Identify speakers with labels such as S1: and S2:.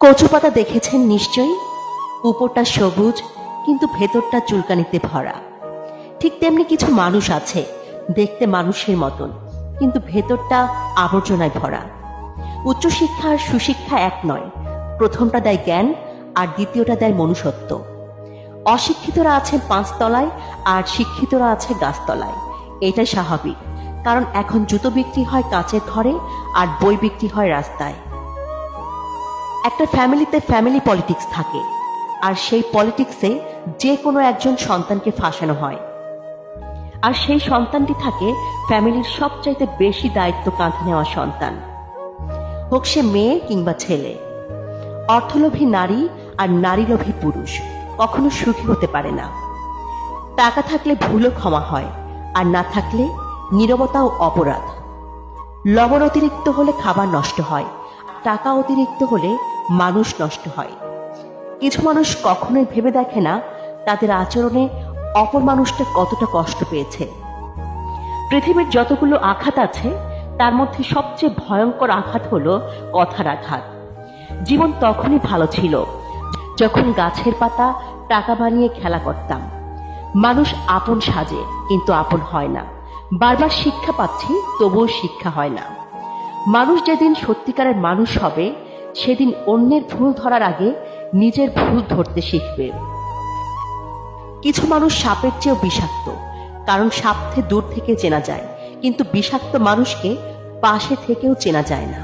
S1: কচু পাতা দেখেছেন নিশ্চয়ই, উপরটা সবুজ কিন্তু ভেতরটা চুলকানিতে ভরা। ঠিক তেমনি কিছু মানুষ আছে দেখতে মানুষের মতন, কিন্তু ভেতরটা আবর্জনায় ভরা। উচ্চশিক্ষা আর সুশিক্ষা এক নয়, প্রথমটা দেয় জ্ঞান আর দ্বিতীয়টা দেয় মনুষ্যত্ব। অশিক্ষিতরা আছে 5 তলায় আর শিক্ষিতরা আছে গাছতলায়, এটাই স্বাভাবিক, কারণ এখন জুতো বিক্রি হয় কাঁচের ঘরে আর বই বিক্রি হয় রাস্তায়। একটা ফ্যামিলিতে ফ্যামিলি পলিটিক্স থাকে, আর সেই পলিটিক্সে যে কোনো একজন সন্তানকে ফাঁসানো হয়, আর সেই সন্তানটি থাকে ফ্যামিলির সবচাইতে বেশি দায়িত্ব কাঁধে নেওয়া সন্তান, হোক সে মেয়ে কিংবা ছেলে। অর্থলোভী নারী আর নারীলোভী পুরুষ কখনো সুখী হতে পারে না। টাকা থাকলে ভুলও ক্ষমা হয়, আর না থাকলে নীরবতাও অপরাধ। লবণ অতিরিক্ত হলে খাবার নষ্ট হয়, টাকা অতিরিক্ত হলে মানুষ নষ্ট হয়। কিছু মানুষ কখনোই ভেবে দেখে না তাদের আচরণে অপর মানুষটা কতটা কষ্ট পেয়েছে। পৃথিবীর যতগুলো আঘাত আছে তার মধ্যে সবচেয়ে ভয়ঙ্কর আঘাত হলো কথার আঘাত। জীবন তখনই ভালো ছিল যখন গাছের পাতা টাকা বানিয়ে খেলা করতাম। মানুষ আপন সাজে কিন্তু আপন হয় না। বারবার শিক্ষা পাচ্ছি, তবুও শিক্ষা হয় না। মানুষ যেদিন সত্যিকারের মানুষ হবে সেদিন অন্যের ভুল ধরার আগে নিজের ভুল ধরতে শিখবে। কিছু মানুষ সাপের চেয়েও বিষাক্ত, কারণ সাপকে দূর থেকে চেনা যায়, কিন্তু বিষাক্ত মানুষকে পাশে থেকেও চেনা যায় না।